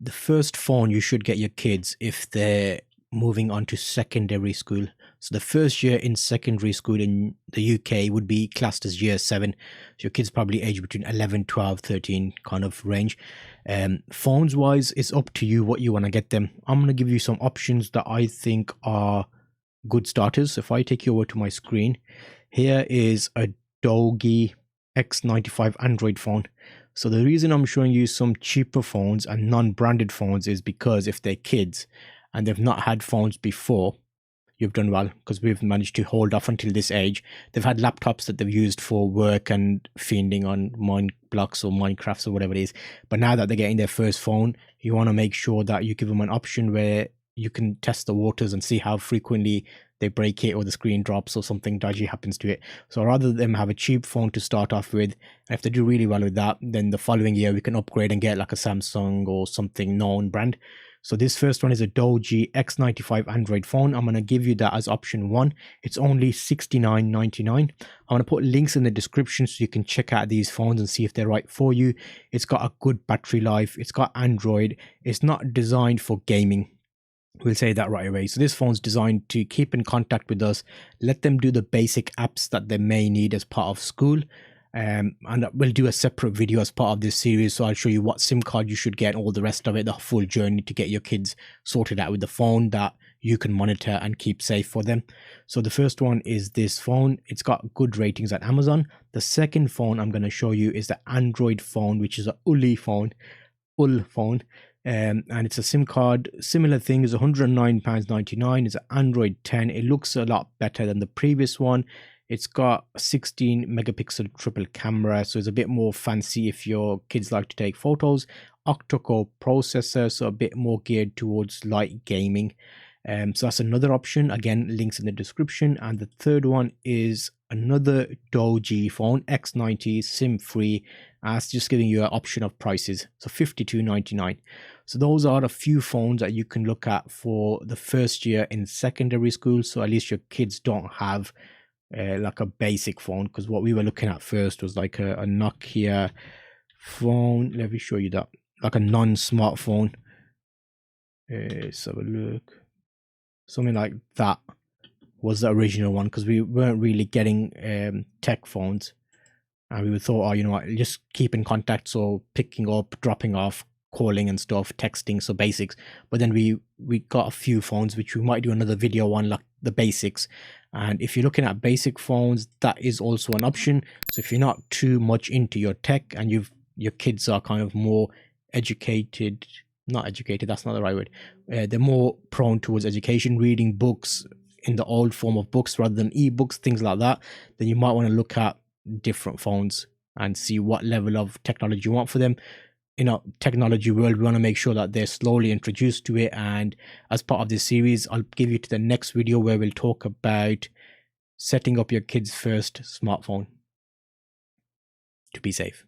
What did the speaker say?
the first phone you should get your kids if they're moving on to secondary school. So the first year in secondary school in the UK would be classed as year 7. So your kids probably age between 11, 12, 13 kind of range. Phones wise, it's up to you what you want to get them. I'm going to give you some options that I think are good starters. If I take you over to my screen, here is a Doge X95 Android phone. So the reason I'm showing you some cheaper phones and non-branded phones is because if they're kids and they've not had phones before, you've done well, because we've managed to hold off until this age. They've had laptops that they've used for work and fiending on Minecraft or Minecrafts or whatever it is. But now that they're getting their first phone, you want to make sure that you give them an option where you can test the waters and see how frequently they break it or the screen drops or something dodgy happens to it. So rather than them have a cheap phone to start off with, and if they do really well with that, then the following year we can upgrade and get like a Samsung or something known brand. So this first one is a Doge X95 Android phone. I'm going to give you that as option 1. It's only $69.99. I'm going to put links in the description so you can check out these phones and see if they're right for you. It's got a good battery life. It's got Android. It's not designed for gaming. We'll say that right away. So this phone's designed to keep in contact with us, let them do the basic apps that they may need as part of school. And we'll do a separate video as part of this series, so I'll show you what SIM card you should get, all the rest of it, the full journey to get your kids sorted out with the phone that you can monitor and keep safe for them. So the first one is this phone. It's got good ratings at Amazon. The second phone I'm going to show you is the Android phone, which is a Uli phone. And it's a SIM card, similar thing, is £109.99. It's an Android 10. It looks a lot better than the previous one. It's got a 16 megapixel triple camera, so it's a bit more fancy if your kids like to take photos. Octa-core processor, so a bit more geared towards light gaming. So that's another option. Again, links in the description. And the third one is another Doge phone, X90, SIM free. That's just giving you an option of prices, so $52.99. So those are a few phones that you can look at for the first year in secondary school, so at least your kids don't have like a basic phone, because what we were looking at first was like a Nokia phone. Let me show you that, like a non-smartphone. Let's have a look. Something like that was the original one, because we weren't really getting tech phones, and we thought, oh, you know what, just keep in contact, so picking up, dropping off, calling and stuff, texting, so basics. But then we got a few phones which we might do another video on, like the basics. And if you're looking at basic phones, that is also an option. So if you're not too much into your tech and your kids are kind of more educated, not educated, that's not the right word, they're more prone towards education, reading books in the old form of books rather than ebooks, things like that, then you might want to look at different phones and see what level of technology you want for them. In a technology world, we want to make sure that they're slowly introduced to it. And as part of this series, I'll give you to the next video where we'll talk about setting up your kids' first smartphone to be safe.